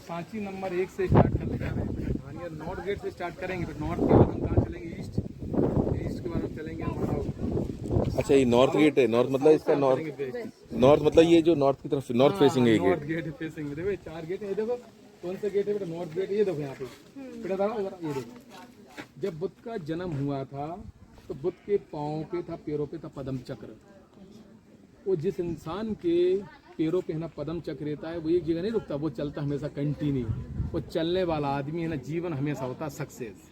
Sanchi number 1 से start कर लेंगे। नॉर्थ गेट से स्टार्ट करेंगे, फिर नॉर्थ के बाद हम कहाँ चलेंगे, ईस्ट के बाद हम चलेंगे हमारा। अच्छा ये नॉर्थ गेट है, नॉर्थ मतलब इसका नॉर्थ मतलब ये जो नॉर्थ की तरफ नॉर्थ फेसिंग है ये नॉर्थ गेट फेसिंग में। देखो 4 गेट है, ये देखो कौन सा गेट है बेटा, नॉर्थ गेट। ये देखो यहाँ पे बेटा दादा ये देखो, जब बुद्ध का जन्म हुआ था तो बुद्ध के पाँव पे था, पैरों पे था पद्म चक्र। वो जिस इंसान के पैरों पे है ना पद्म चक्र रहता है वो एक जगह नहीं रुकता, वो चलता हमेशा कंटिन्यू। वो चलने वाला आदमी है ना, जीवन हमेशा होता सक्सेस।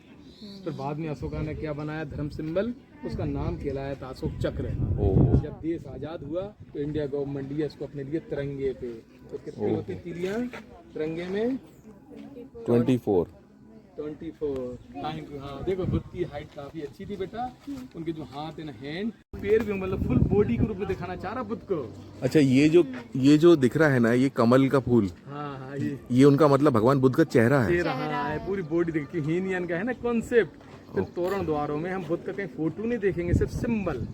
फिर बाद में अशोका ने क्या बनाया, धर्म सिंबल, उसका नाम कहलाया था अशोक चक्र। जब देश आजाद हुआ तो इंडिया गवर्नमेंट लिया इसको अपने लिए तिरंगे पे। तो कितनी होती तीलियां तिरंगे में? 24। Thank you. हाँ देखो बुद्ध की हाइट काफी अच्छी थी बेटा, उनके जो हाथ है ना, हैंड, पैर भी मतलब फुल बॉडी के रूप में दिखाना चाह रहा बुद्ध को। अच्छा ये जो दिख रहा है ना, ये कमल का फूल। हाँ ये उनका मतलब भगवान बुद्ध का चेहरा है। है पूरी बॉडी देखी, हीनयान का है ना कॉन्सेप्ट। तो तोरण द्वारों में हम बुद्ध का कहीं फोटो नहीं देखेंगे, सिर्फ सिंबल।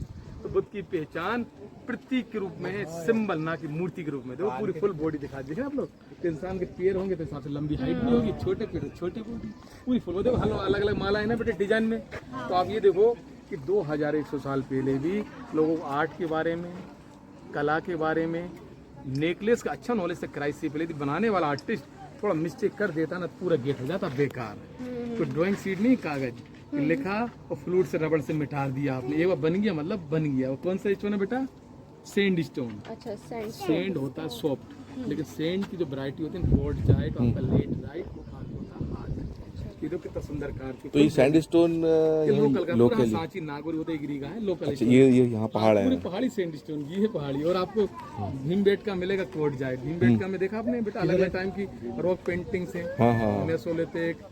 तो बुद्ध की पहचान प्रतीक के रूप में है, सिंबल ना कि मूर्ति के रूप में। देखो पूरी फुल बॉडी दिखा देखे आप लोग। तो इंसान के पैर होंगे तो हिसाब से लंबी हाइट भी होगी, छोटे पैर छोटे बॉडी, पूरी फुल। देखो अलग अलग माला है ना बेटे डिजाइन में। तो आप ये देखो कि 2100 साल पहले भी लोगों को आर्ट के बारे में, कला के बारे में, नेकलेस का अच्छा नॉलेज था। क्राइस्ट से पहले बनाने वाला आर्टिस्ट थोड़ा मिस्टेक कर देता ना, पूरा गेट हो जाता बेकार। तो ड्राइंग शीट नहीं, कागज लिखा और फ्लूट से रबड़ से मिटा दिया आपने, एक बार बन गया मतलब बन गया। वो कौन सा स्टोन है बेटा? Sand stone. अच्छा सैंड होता है सॉफ्ट, लेकिन सैंड की जो वैरायटी होती है क्वार्टजाइट, आपका लेटराइट, वो होता है हार्ड। ये तो कितना सुंदर कार्य। तो ये सैंडस्टोन लोकल सांची नागौर उदयगिरी का है लोकल। अच्छा, ये यहाँ पहाड़ है, पूरी पहाड़ी सैंडस्टोन की है पहाड़ी। और आपको भीमबेटका मिलेगा क्वार्टजाइट। भीमबेटका में देखा आपने बेटा, अलग अलग टाइम की रॉक पेंटिंग्स है, मेसोलिथिक,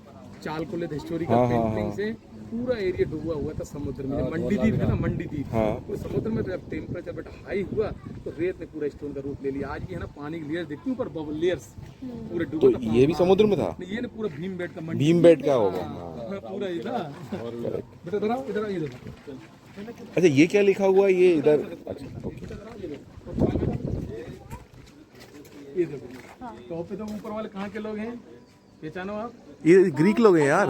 चालकोलिथ हिस्टोरिकल पेंटिंग्स है। पूरा एरिया डूबा हुआ था समुद्र में। मंडी द्वीप है ना, मंडी द्वीप, तो समुद्र में जब टेम्परेचर बेटा हाई हुआ तो रेत ने पूरा स्टोन का रूप ले लिया। आज भी है ना पानी की लेयर्स दिखती है ऊपर, बबल लेयर्स पूरे डूबा तो ये भी समुद्र में था? ये ना पूरा भीमबेटका मंडी, भीमबेटका होगा पूरा ही था बेटा। इधर ये देखो। अच्छा ये क्या लिखा हुआ है ये इधर? अच्छा ये देखो तो ऊपर वाले कहाँ के लोग हैं, पहचानो आप? ये ग्रीक लोग हैं यार।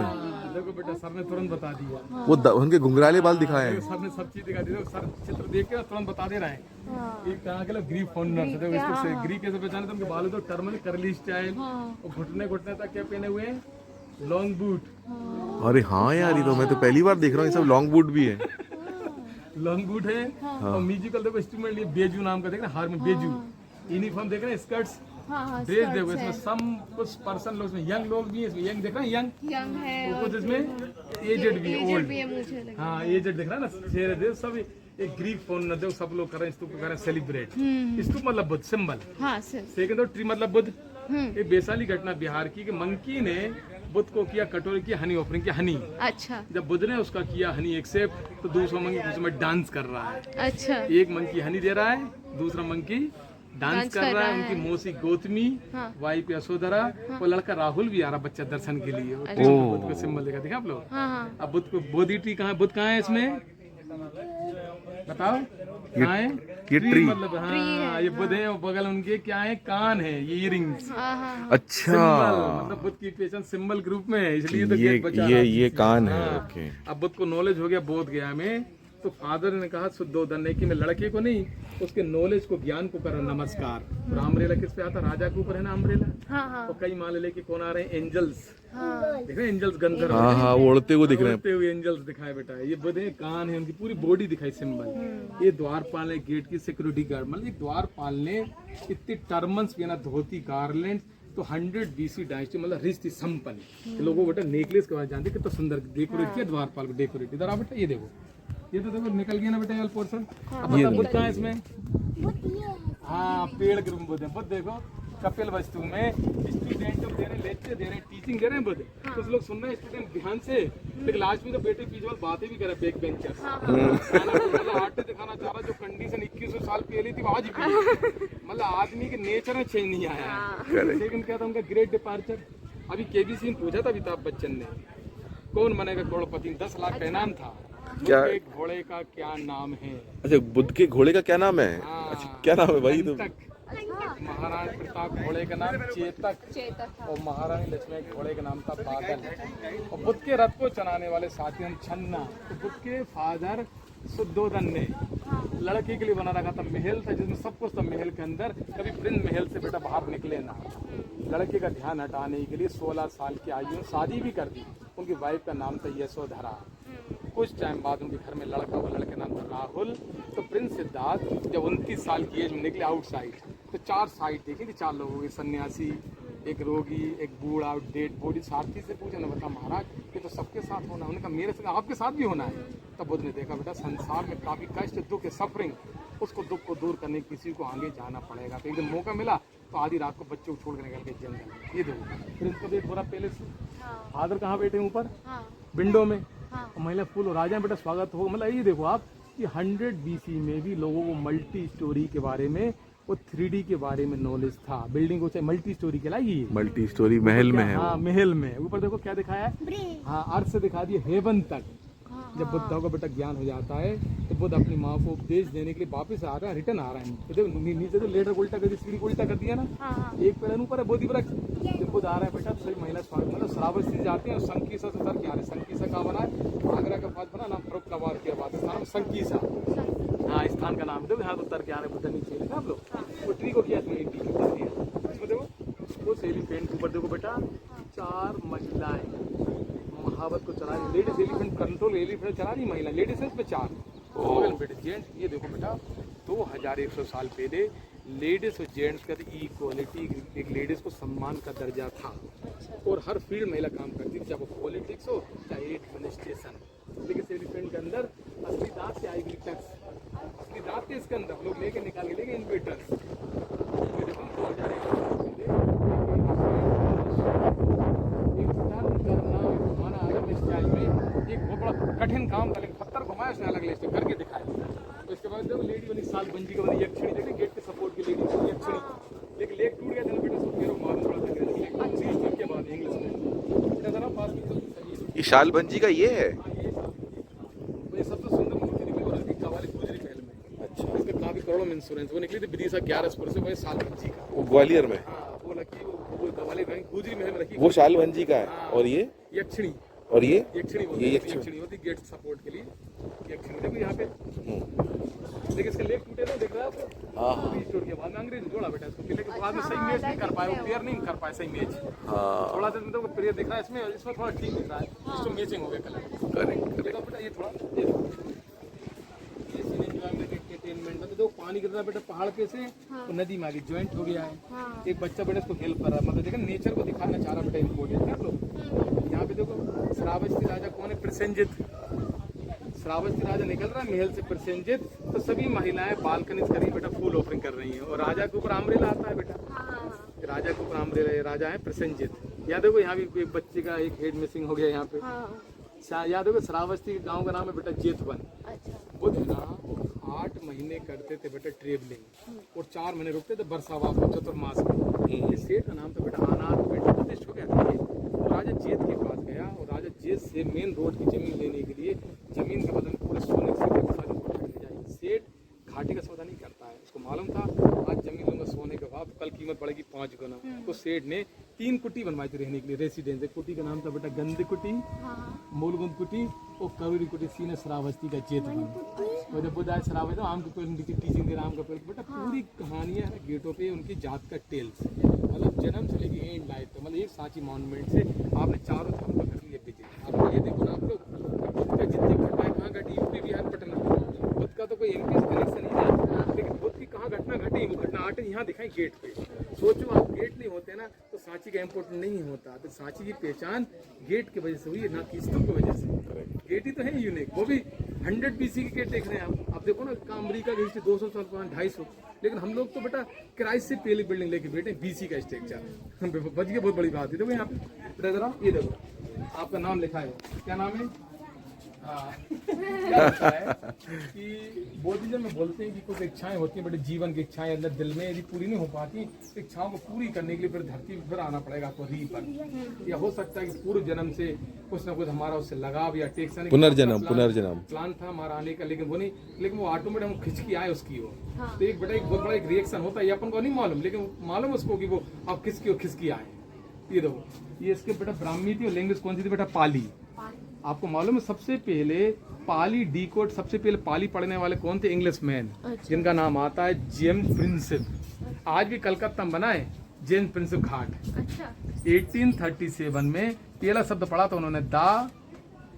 देखो बेटा सर ने तुरंत बता दिया। वो उनके घुंघराले बाल दिखाए हैं। सर ने सब चीज दिखा दी। सर चित्र देख के तुरंत बता दे रहा है। ये कहाँ के लोग ग्रीक फाउंडर्स है। देखो इसको ग्रीक कैसे पहचाने? तो उनके बाल तो टर्मन करली स्टाइल और घुटने तक क्या पहने हुए हैं, लॉन्ग बूट। अरे हाँ यार, ये तो मैं तो पहली बार देख रहा हूँ, ये सब लॉन्ग बूट भी है। लॉन्ग बूट है। और म्यूजिकल देखो इंस्ट्रूमेंट लिए बेजू नाम का, देख रहे हार में बेजू। यूनिफॉर्म देख रहे हैं, स्कर्ट्स, ड्रेस देखो। इसमें सम कुछ पर्सन लोग, इसमें यंग लोग भी है, इसमें यंग देख रहे हैं, यंग है, कुछ इसमें एजेड भी है, ओल्ड। हाँ एजेड दिख रहा है ना, चेहरे सब एक ग्रीक फोन न दो, सब लोग कर रहे हैं स्तूप कर रहे हैं सेलिब्रेट। स्तूप मतलब बुद्ध सिंबल। सेकंड तो ट्री मतलब बुद्ध। एक वैशाली घटना बिहार की कि मंकी ने बुद्ध को किया कटोरे की हनी ऑफरिंग की हनी। अच्छा। जब बुद्ध ने उसका किया हनी एक्सेप्ट, तो दूसरा मंकी उसमें डांस कर रहा है। अच्छा। एक मंकी हनी दे रहा है, दूसरा मंकी डांस कर रहा है। उनकी मौसी गौतमी, वाइफ यशोधरा, वो लड़का राहुल भी आ रहा बच्चा दर्शन के लिए। बुद्ध को सिंबल देखा आप लोग। अब बुद्ध को बोधि ट्री कहाँ है, बुद्ध कहाँ है इसमें बताओ? कहाँ है ये ट्री? मतलब हाँ ये बुद्ध है, बगल उनके क्या है, कान है, ये इयरिंग्स। अच्छा मतलब बुद्ध की पहचान सिंबल के रूप में है, इसलिए तो ये कान है। ओके। अब बुद्ध को नॉलेज हो गया बोध गया में, तो फादर ने कहा शुद्धोधन ने कि मैं लड़के को नहीं, उसके नॉलेज को, ज्ञान को करा नमस्कार। और अम्ब्रेला किस पे आता? राजा के ऊपर है ना अम्ब्रेला। तो कई माले लेके कौन आ रहे हैं? एंजल्स। देख रहे हैं एंजल्स, गंधर्व। हाँ उड़ते हुए दिख रहे हैं, उड़ते हुए एंजल्स दिखाए बेटा। ये बुद्ध है, कान है, उनकी पूरी बॉडी दिखाई सिंबल। ये द्वारपाल है, गेट की सिक्योरिटी गार्ड। मतलब एक द्वारपाल ने इतने टर्मन्स भी ना, धोती गार्लैंड, तो 100 BC डायनेस्टी मतलब रिच थी, संपन्न। लोगों बेटा नेकलेस के बारे जानते कितना सुंदर डेकोरेट किया द्वारपाल को, डेकोरेट। इधर आ बेटा, ये देखो, ये तो देखो निकल गया ना बेटा ये पोर्शन। अब बता बुद्ध कहाँ है इसमें? हाँ पेड़ के रूप में बुद्ध है। बुद्ध देखो कपिल वस्तु में स्टूडेंट दे रहे, लेक्चर दे रहे, टीचिंग दे रहे हैं बुद्ध। कुछ लोग सुन रहे हैं स्टूडेंट ध्यान से, लेकिन लास्ट में तो बेटे पीछे वाले बातें भी कर रहे, बैक बेंचर्स। आर्ट दिखाना चाह रहा, जो कंडीशन 2100 साल पहले थी आज भी, मतलब आदमी के नेचर में चेंज नहीं आया। लेकिन क्या था उनका ग्रेट डिपार्चर। अभी केबीसी में पूछा था अमिताभ बच्चन ने, कौन बनेगा करोड़पति? 10 लाख का इनाम था। क्या घोड़े का क्या नाम है? अच्छा बुद्ध के घोड़े का क्या नाम है? अच्छा क्या नाम है भाई? तो महाराणी प्रताप घोड़े का नाम चेतक चेतक और महारानी लक्ष्मी के घोड़े का नाम था बादल। और बुद्ध के रथ को चलाने वाले साथी हम छन्ना। तो बुद्ध के फादर शुद्धोदन ने लड़की के लिए बना रखा था महल था जिसमें सब कुछ था महल के अंदर। कभी प्रिंस महल से बेटा बाहर निकले ना। लड़के का ध्यान हटाने के लिए 16 साल की आयु में शादी भी कर दी। उनकी वाइफ का नाम था यशोधरा। कुछ टाइम बाद उनके घर में लड़का हुआ, लड़के नाम था राहुल। तो प्रिंस सिद्धार्थ जब 29 साल की एज में निकले आउटसाइड, तो 4 साइड देखी थी, 4 लोगों की, सन्यासी, एक रोगी, एक बूढ़ा, डेड बॉडी। सारथी से पूछा ना, बता महाराज ये तो सबके साथ होना है। उन्होंने कहा मेरे से आपके साथ भी होना है। तब बुद्ध ने देखा बेटा संसार में काफी कष्ट, दुख, सफरिंग, उसको दुख को दूर करने किसी को आगे जाना पड़ेगा। तो एक दिन मौका मिला तो आधी रात को बच्चों को छोड़ कर निकल गए जंगल। ये देखो प्रिंस का बेट पूरा पैलेस, फादर कहाँ बैठे ऊपर विंडो में, महिला फूल और राजा बेटा स्वागत हो। मतलब ये देखो आप कि 100 BC में भी लोगों को मल्टी स्टोरी के बारे में और 3D के बारे में नॉलेज था। बिल्डिंग को चाहे मल्टी स्टोरी कहलाएगी, मल्टी स्टोरी महल में है। हाँ महल में ऊपर देखो क्या दिखाया है, हाँ अर्थ से दिखा दिया हेवन तक। जब बुद्धा को बेटा ज्ञान हो जाता है तो बुद्ध अपनी माँ को उपदेश देने के लिए वापस आ रहा है, रिटर्न आ रहा है। तो देखो नीचे तो लेटर उल्टा कर दी, सीढ़ी उल्टा कर दिया ना, एक पैर ऊपर है बोधि वृक्ष। जब बुद्ध आ रहा है बेटा तो सभी महिला स्वागत, मतलब श्रावस्ती जाते हैं और संकीसा से उतर के आ रहे हैं। संकीसा कहाँ बना है, आगरा का पास बना, नाम फरुख का वार किया, बात नाम संकीसा, हाँ स्थान का नाम। देखो यहाँ उतर के आ रहे बुद्ध नीचे लिखा आप लोग। वो ट्री को किया इसमें इसमें देखो वो एलिफेंट के ऊपर देखो बेटा 4 महिलाएं महावत को चला रही। लेडीज एलिफेंट कंट्रोल, एलिफेंट चला रही महिला, लेडीज है इसमें 4 बेटे जेंट्स। ये देखो बेटा 2100 साल पहले लेडीज और जेंट्स का इक्वालिटी, एक लेडीज को सम्मान का दर्जा था और हर फील्ड महिला काम करती थी, चाहे वो पॉलिटिक्स हो चाहे एडमिनिस्ट्रेशन। लेकिन एलिफेंट के अंदर असली दांत से आएगी टैक्स, असली दांत थे इसके अंदर, लोग लेके निकाल के लेके इन्वेटर्स। एक बहुत बड़ा कठिन काम था, लेकिन पत्थर घुमाया उसने अलग लेस्ट करके दिखाया। तो इसके बाद देखो लेडी बनी साल बंजी का बनी यक्षिणी, देखिए गेट के सपोर्ट की लेडी बनी यक्षिणी। लेकिन लेग टूट गया था बेटा, उसको फिर मालूम पड़ा था लेग के बाद इंग्लिश में बेटा जरा पास में सब सही। ये शाल बंजी का ये है, ये सबसे सुंदर मूर्ति निकली और इसकी कवाली गुजरी महल में। अच्छा इसका काफी करोड़ों में इंश्योरेंस वो निकली थी विदिशा 11 से, वो साल बंजी का, वो ग्वालियर में। हाँ वो लकी वो कवाली गुजरी महल में रखी, वो शाल बंजी का है। और ये यक्षिणी, और ये यक्षिणी होती गेट सपोर्ट के लिए यक्षिणी। देखो यहाँ पे देखिए इसका लेग टूटे ना, देख रहा है आपको, हाँ टूट गया। बाद में अंग्रेज जोड़ा बेटा इसको, लेकिन बाद में सही मैच नहीं कर पाए, वो प्लेयर नहीं कर पाए सही मैच। थोड़ा सा तो प्लेयर दिख रहा है इसमें थोड़ा ठीक दिख रहा है, इसको मैचिंग हो गया कलर। करेक्ट बेटा ये थोड़ा एंटरटेनमेंट में तो पानी गिर रहा है बेटा पहाड़ पे से, तो नदी में आगे ज्वाइंट हो गया है। एक बच्चा बेटा इसको हेल्प कर रहा है, मतलब देखा नेचर को दिखाना चाह रहा बेटा, इम्पोर्टेंट है आप लोग। यहाँ पे देखो श्रावस्ती राजा कौन है, प्रसेनजित। श्रावस्ती राजा निकल रहा है महल से प्रसेनजित, तो सभी महिलाएं बालकनी करीब बेटा फूल ऑफरिंग कर रही हैं और राजा के ऊपर अम्ब्रेला आता है बेटा, राजा के ऊपर अम्ब्रेला, राजा है प्रसेनजित। यहाँ देखो यहाँ भी एक बच्चे का एक हेड मिसिंग हो गया यहाँ पे। याद होगा श्रावस्ती गांव का नाम है बेटा जेतवन। बुद्ध ना 8 महीने करते थे बेटा ट्रेवलिंग और 4 महीने रुकते थे बरसावास में, चतुर्मास में। इस सेठ का नाम था बेटा अनाथ, बेटा प्रतिष्ठ हो गया था ये। और राजा जेत के पास गया और राजा जेत से मेन रोड की जमीन लेने के लिए, जमीन के बदले पूरे सोने से जाएगी। सेठ घाटे का सौदा नहीं करता है, उसको मालूम था आज जमीन लूंगा सोने के बाद कल कीमत बढ़ेगी 5 गुना। तो सेठ ने 3 कुटी बनवाई थी रहने के लिए, रेसिडेंस। एक कुटी का नाम था बेटा गंध कुटी, मूलगुंद कुटी और करूरी कुटी, सीने श्रावस्ती का जेतवन। और जब बुद्ध आए श्रावस्ती आम के पेड़ की टीचिंग दे, आम का पेड़ बेटा पूरी कहानियां है गेटों पे उनकी जात का टेल्स, मतलब जन्म से लेके एंड लाइफ तक, मतलब एक सांची मॉन्यूमेंट से आपने चारों धाम का कर लिया विजिट। आप ये देखो ना आप लोग, बुद्ध का जितनी घटनाएं कहाँ घटी, यूपी बिहार पटना, बुद्ध का तो कोई एमपी कनेक्शन नहीं है, लेकिन बुद्ध की कहाँ घटना घटी, वो घटना 8 यहाँ दिखाई गेट पे। सोचो आप गेट नहीं होते ना तो सांची का इम्पोर्टेंट नहीं होता। तो सांची की पहचान गेट की वजह से हुई है, ना कि स्तूप की वजह से। गेट ही तो है यूनिक, वो भी 100 BC की गेट देख रहे हैं आप देखो ना, अमेरिका की हिस्ट्री 200 साल पुराना, 250, लेकिन हम लोग तो बेटा क्राइस्ट से पहले बिल्डिंग लेके बैठे, BC का स्ट्रक्चर बच गया, बहुत बड़ी बात है। देखो यहाँ पे जरा ये देखो आपका नाम लिखा है, क्या नाम है, हाँ। क्या होता है कि बुद्धिज्म में बोलते हैं कि कुछ इच्छाएं होती हैं, बड़े जीवन की इच्छाएं अंदर दिल में यदि पूरी नहीं हो पाती, तो इच्छाओं को पूरी करने के लिए फिर धरती पर आना पड़ेगा आपको री पर। या हो सकता है कि पूर्व जन्म से कुछ ना कुछ हमारा उससे लगाव या टेक्शन पुनर्जन्म प्लान था हमारा आने का, लेकिन वो नहीं, लेकिन वो ऑटोमेटिक हम खिंच के आए उसकी वो। तो एक बहुत बड़ा एक रिएक्शन होता है, ये अपन को नहीं मालूम, लेकिन मालूम उसको कि वो आप खिसकी आए। ये देखो, ये इसके बेटा ब्राह्मी थी और लैंग्वेज कौन सी थी बेटा? पाली। आपको मालूम है सबसे पहले पाली डिकोड, सबसे पहले पाली पढ़ने वाले कौन थे? इंग्लिशमैन, जिनका नाम आता है जेम्स प्रिंसेप। आज भी कलकत्ता में बना है जेम्स प्रिंसेप घाट। 1837 में पहला शब्द पढ़ा था उन्होंने, दा,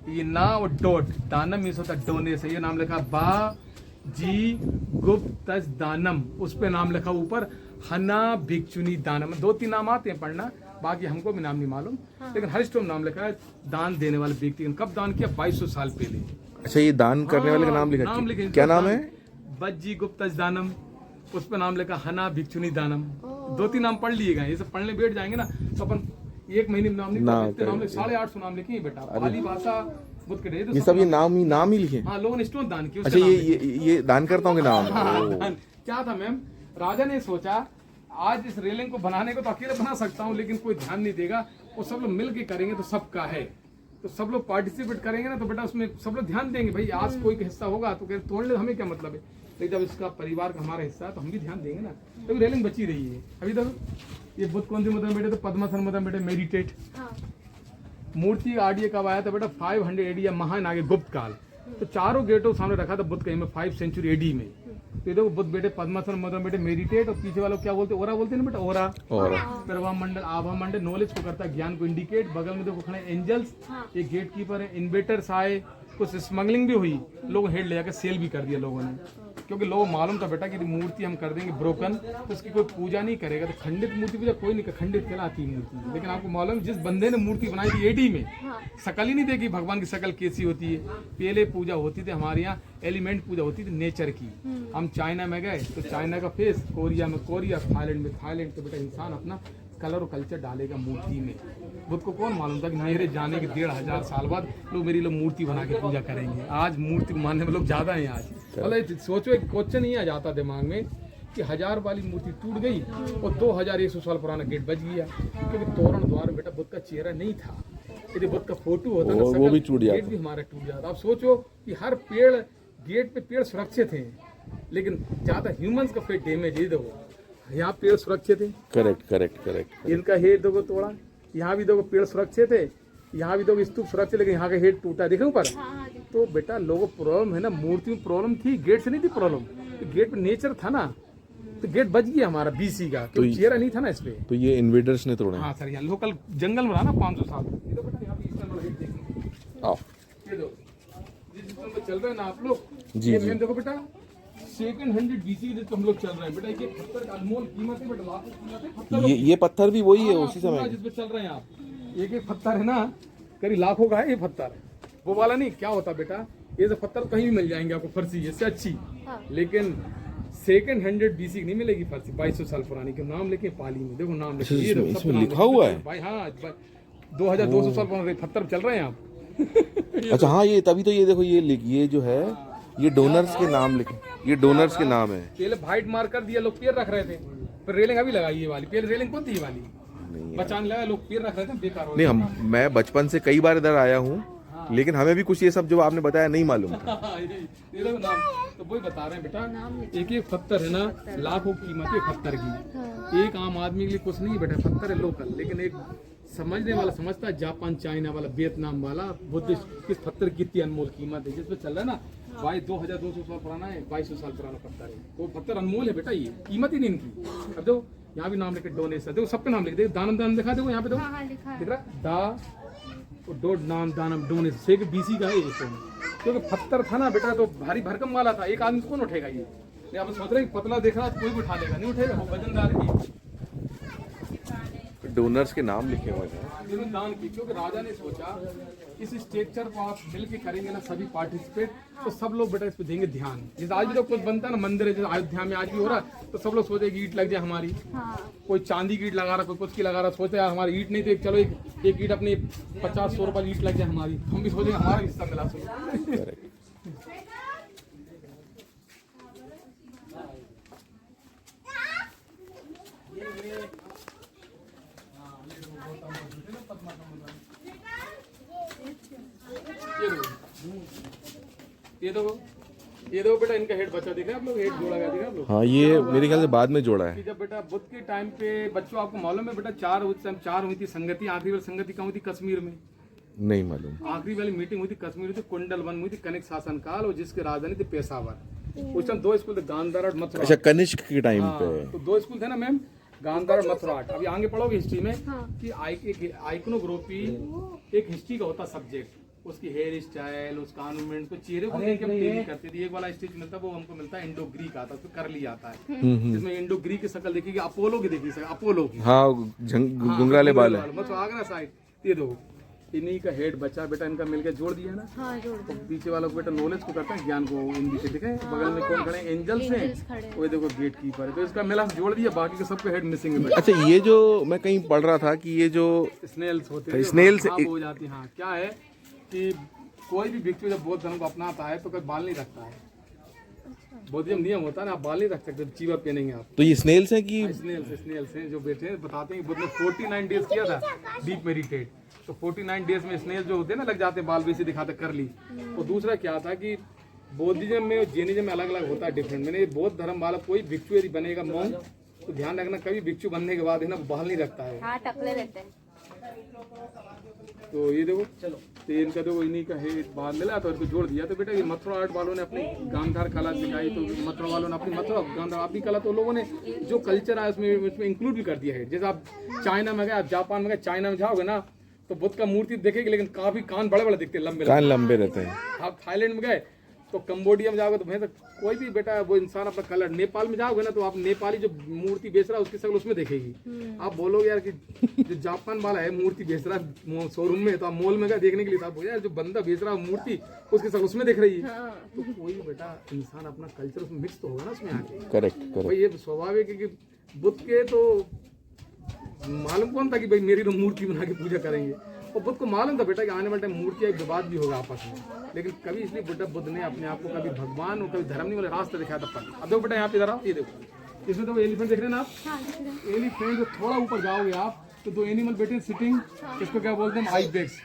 ये ना और डॉट, दानम मीन्स होता है डोने से, ये नाम लिखा बा जी गुप्त दानम, उस पे नाम लिखा ऊपर हना भिक्षुनी दानम। 2-3 नाम आते हैं पढ़ना, बाकी हमको भी नाम नहीं मालूम। लेकिन हरिस्टोम नाम लिखा है दान देने वाले व्यक्ति। कब दान किया? 2200 साल पहले। अच्छा, ये दान करने वाले का नाम लिखा, क्या नाम है? बज्जी गुप्त दानम, उस पर नाम लिखा हना भिक्षुनी दानम। 2-3 नाम पढ़ लिएगा, ये सब पढ़ने बैठ जाएंगे ना तो अपन 1 महीने में नाम नहीं, 850 नाम लिखे बेटा। पाली भाषा बुद्ध के ये सब ये नाम ही लिखे। हाँ, लोगों ने स्टोन दान किया। अच्छा, ये दान करता हूँ नाम। क्या था मैम, राजा ने सोचा आज इस रेलिंग को बनाने को तो अकेले बना सकता हूँ, लेकिन कोई ध्यान नहीं देगा, वो सब लोग मिल के करेंगे तो सबका है, तो सब लोग पार्टिसिपेट करेंगे ना तो बेटा उसमें सब लोग ध्यान देंगे। भाई आज कोई का हिस्सा होगा तो कह तोड़ ले, हमें क्या मतलब है, लेकिन जब इसका परिवार का हमारा हिस्सा है तो हम भी ध्यान देंगे ना, तो रेलिंग बची रही है। अभी तक ये बुद्ध कौन सी मतलब बेटे? तो पद्मासन मतलब बेटे मेडिटेट। मूर्ति आडिया कब आया था बेटा? 500 AD या महान आगे गुप्त काल। तो चारों गेटों सामने रखा था बुद्ध कहीं में 5th century AD में। तो देखो बुद्ध बेटे पद्मासन मतलब बेटे मेडिटेट, और पीछे वालों क्या बोलते हैं? ओरा बोलते हैं ना बेटा, ओरा। प्रभा मंडल, आभा मंडल नॉलेज को करता है, ज्ञान को इंडिकेट। बगल में देखो खड़े एंजल्स, एक गेट कीपर है। इन्वेटर्स आए, कुछ स्मगलिंग भी हुई, लोग हेड ले जाकर सेल भी कर दिया लोगों ने, क्योंकि लोगों को मालूम था बेटा कि मूर्ति हम कर देंगे ब्रोकन तो उसकी कोई पूजा नहीं करेगा। तो खंडित मूर्ति पूजा कोई नहीं, खंडित कहलाती है मूर्ति। लेकिन आपको मालूम, जिस बंदे ने मूर्ति बनाई थी AD में, शकल ही नहीं देखी भगवान की शकल कैसी होती है। पहले पूजा होती थी हमारे यहाँ, एलिमेंट पूजा होती थी नेचर की। हम चाइना में गए तो चाइना का फेस, कोरिया में कोरिया, थाईलैंड में थाईलैंड। तो बेटा इंसान अपना कलर और कल्चर डालेगा मूर्ति में। बुद्ध को कौन मालूम था कि मेरे जाने के 1500 साल बाद लोग मेरी मूर्ति बना के पूजा करेंगे। आज मूर्ति मानने में लोग ज्यादा हैं आज। मतलब सोचो, एक क्वेश्चन ही आ जाता दिमाग में कि 1000 वाली मूर्ति टूट गई और 2100 साल पुराना गेट बच गया, क्योंकि तोरण द्वार बेटा बुद्ध का चेहरा नहीं था। यदि बुद्ध का फोटो होता ना, वो भी टूट गेट भी हमारा टूट जाता। आप सोचो कि हर पेड़, गेट पे पेड़ सुरक्षित हैं, लेकिन ज्यादा ह्यूमंस का फिर डैमेज है। देखो यहाँ पेड़ सुरक्षित है, करेक्ट। इनका हेड देखो तोड़ा, यहाँ भी देखो पेड़ सुरक्षित है, यहाँ भी देखो स्तूप सुरक्षित, लेकिन यहाँ का हेड टूटा, देखो ऊपर। तो बेटा लोगों को प्रॉब्लम है ना, मूर्ति में प्रॉब्लम थी, गेट से नहीं थी प्रॉब्लम। तो गेट पे नेचर था ना, तो गेट बच गया हमारा BC का, तो चेहरा नहीं था ना इस पे। तो ये इन्वेडर्स ने तोड़ा। हाँ सर, यहाँ लोकल जंगल में रहा ना 500 साल। ये तो बेटा यहाँ पे ईस्टर्न वाला गेट देखो, ये दो जिस सिस्टम पे चल रहे हैं ना आप लोग, जी देखो बेटा 200 BC से हम लोग चल रहे हैं बेटा। ये पत्थर का अनमोल कीमत है बेटा, लाखों कीमत है। ये पत्थर भी वही है उसी समय जिस पे चल रहे हैं आप। एक पत्थर है ना, करीब लाखों का है ये पत्थर। वो वाला नहीं, क्या होता बेटा, ये सब पत्थर कहीं भी मिल जाएंगे आपको, फर्सी इससे अच्छी। लेकिन 200 BC नहीं मिलेगी फर्सी, 2200 साल पुरानी के नाम लेके पाली में। देखो नाम लिखा, इसमें लिखा हुआ है भाई। हाँ 2200 साल पुराने पत्थर चल रहे हैं आप। अच्छा हाँ, ये तभी तो ये देखो, ये जो है ये डोनर्स के नाम लिखे, ये डोनर्स के नाम है। पहले वाइट मार्क कर दिया, लोग पेड़ रख रहे थे, फिर रेलिंग अभी लगाई ये वाली। पहले रेलिंग कौन थी? ये वाली बचाने लगा, लोग पेड़ रख रहे थे, बेकार हो नहीं। मैं बचपन से कई बार इधर आया हूँ, लेकिन हमें भी कुछ ये सब जो आपने बताया नहीं मालूम था। ये नाम तो वही बता रहे हैं बेटा। एक पत्थर है ना, लाखों कीमत है पत्थर की। एक आम आदमी के लिए कुछ नहीं बेटा, पत्थर है लोकल, लेकिन एक समझने वाला समझता है, जापान, चाइना वाला, वियतनाम वाला, बुद्धिस्ट, किस पत्थर की कितनी अनमोल कीमत है। जिस पे चल रहा है ना भाई, 2200 साल पुराना है, 2200 साल पुराना पत्थर है। वो पत्थर अनमोल है बेटा, ये कीमत ही नहीं इनकी। अब देखो यहाँ भी नाम लिखे, डोनेशन देखो, सबके नाम लिखे, देखो दानम दिखा, देखो यहाँ पे देखो दिख रहा दा डोड नाम दानम डोनेशन 6 BC का है ये। क्योंकि पत्थर था ना बेटा, तो भारी भरकम वाला था, एक आदमी कौन उठेगा ये? आप सोच रहे पतला देख रहा कोई भी उठा लेगा, नहीं उठेगा, वो वजनदार की। डोनर्स के नाम लिखे हुए हैं, दान की, क्योंकि राजा ने सोचा इस स्ट्रक्चर को आप मिलके करेंगे ना सभी पार्टिसिपेट, तो सब लोग बेटा इस पे देंगे ध्यान। जैसे आज भी तो कुछ बनता है ना, मंदिर है जैसे अयोध्या में आज भी हो रहा है, तो सब लोग सोचे कि ईंट लग जाए हमारी, कोई चांदी की ईंट लगा रहा, कोई कुछ की लगा रहा, सोचे यार हमारी ईंट नहीं तो चलो एक ईंट अपनी 50-100 रुपये ईंट लग जाए हमारी, हम भी सोचेंगे हमारा हिस्सा मिला सो। ये दो बेटा, इनका हेड बच्चा दिख रहा है आप लोग, हेड जोड़ा गया दिख रहा है आप लोग। हाँ, ये मेरे ख्याल से बाद में जोड़ा है। कि जब बेटा बुद्ध के टाइम पे बच्चों आपको मालूम है बेटा चार हुई थी संगति, आखिरी वाली संगति कहाँ हुई थी? कश्मीर में। नहीं मालूम। आखिरी वाली मीटिंग हुई थी कश्मीर में, कुंडल वन हुई थी, कनिष्क शासन काल, और जिसकी राजधानी थी पेशावर। उस टाइम 2 स्कूल थे, गांधार और मथुरा। अच्छा, कनिष्क के टाइम पे। तो 2 स्कूल थे ना मैम, गांधार और मथुरा। अभी आगे पढ़ोगे हिस्ट्री में कि आइकनोग्राफी एक हिस्ट्री का होता सब्जेक्ट, उसकी हेयर स्टाइल, उसका ऑर्नामेंट्स, तो चेहरे को देख के हम ट्रेनिंग करते थे। एक वाला स्टेज मिलता है वो हमको मिलता है इंडो ग्रीक आता है, उसको कर लिया आता है, जिसमें इंडो ग्रीक की शक्ल देखिए, अपोलो की देखिए, अपोलो की। हाँ, घुंघराले बाल है। बस आगरा साइड। ये दो इन्हीं का हेड बच्चा बेटा, इनका मिलकर जोड़ दिया ना। हाँ, जोड़ दिया। पीछे वालों को बेटा नॉलेज को करता है, ज्ञान को इंडिकेट दिखे। बगल में कौन खड़े? एंजल्स हैं, वो देखो गेट कीपर है। तो इसका मिला जोड़ दिया, बाकी के सबके हेड मिसिंग है। अच्छा, ये जो मैं कहीं पढ़ रहा था कि ये जो स्नेल्स होते हैं, स्नेल्स हो जाती है। हाँ, क्या है कि कोई भी व्यक्ति जब बौद्ध धर्म को अपनाता है तो कभी बाल नहीं रखता है। बौद्धिज्म नियम होता है ना, आप बाल नहीं रख सकते, चीवा पहनेंगे आप। तो ये स्नेल्स हैं कि स्नेल्स हैं जो बैठे हैं, बताते हैं कि बुद्ध ने 49 डेज किया था डीप मेडिटेट। तो 49 डेज में स्नेल जो होते हैं ना लग जाते हैं बाल, वैसे दिखाते कर ली। और दूसरा क्या था कि बौद्धिज्म में और जैनिज्म में अलग अलग होता है, डिफरेंट। मैंने बौद्ध धर्म वाला कोई भिक्षु यदि बनेगा मोंग, तो ध्यान रखना कभी भिक्षु बनने के बाद है ना बाल नहीं रखता है। हाँ, टकले रहते हैं। तो ये देखो, तो इनका देखो इन्हीं का है बाल मिला तो इनको जोड़ दिया। तो बेटा ये मथुरा आर्ट वालों ने अपनी गांधार कला सिखाई, तो मथुरा वालों ने अपनी मथुरा गांधार अपनी कला, तो लोगों ने जो कल्चर है उसमें इंक्लूड भी कर दिया है। जैसे आप चाइना में गए, आप जापान में गए, चाइना में जाओगे ना तो बुद्ध का मूर्ति देखेगी, लेकिन काफी कान बड़े बड़े दिखते हैं, लंबे कान लंबे रहते हैं। आप थाईलैंड में गए तो कंबोडिया में जाओगे तो भैया कोई भी बेटा वो इंसान अपना कलर, नेपाल में जाओगे ना तो आप नेपाली जो मूर्ति बेच रहा है उसकी शक्ल उसमें देखेगी। आप बोलोगे यार कि जो जापान वाला है मूर्ति बेच रहा है शोरूम में, तो आप मॉल में गए देखने के लिए, आप यार जो बंदा बेच रहा है मूर्ति उसकी शक्ल उसमें दिख रही है। तो कोई बेटा इंसान अपना कल्चर उसमें मिक्स तो होगा ना उसमें आके। करेक्ट। भाई ये स्वाभाविक है कि बुद्ध के तो मालूम कौन था कि भाई मेरी तो मूर्ति बना के पूजा करेंगे, और बुद्ध को मालूम था बेटा कि आने वाले टाइम मूर्ति एक विवाद भी होगा आपस में। लेकिन कभी इसलिए बेटा बुद्ध ने अपने आप को कभी भगवान और कभी धर्म नहीं बोले, रास्ता दिखाया था। अब देखो बेटा यहाँ पे इधर आओ, ये देखो इसमें तो एलिफेंट देख रहे हैं ना आप। एलिफेंट जो थोड़ा ऊपर जाओगे आप तो 2 एनिमल बैठे सिटिंग, इसको क्या बोलते हैं? आइबेक्स।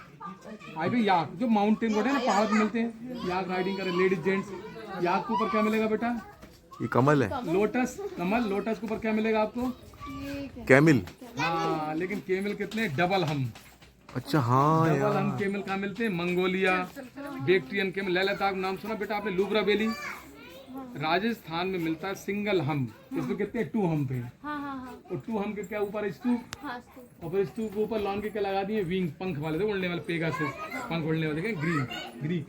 आइबेक्स याक, जो माउंटेन गोट है ना, पहाड़ पे मिलते हैं, याक राइडिंग करे लेडीज जेंट्स। याक के ऊपर क्या मिलेगा बेटा? ये कमल है। लोटस, कमल। लोटस के ऊपर क्या मिलेगा आपको? कैमिल। हाँ, लेकिन केमल कितने? डबल हम। अच्छा, हाँ डबल हम केमल कहाँ मिलते हैं? मंगोलिया। बैक्ट्रियन केमल, लैलताग नाम सुना बेटा आपने? लुब्रा वैली राजस्थान में मिलता है सिंगल हम। इसमें कितने? 2 हम पे। और 2 हम के क्या ऊपर? स्तूप। और फिर स्तूप के ऊपर लॉन के क्या लगा दिए? विंग, पंख वाले, उड़ने वाले, पेगासस, पंख उड़ने वाले। देखें ग्रीक।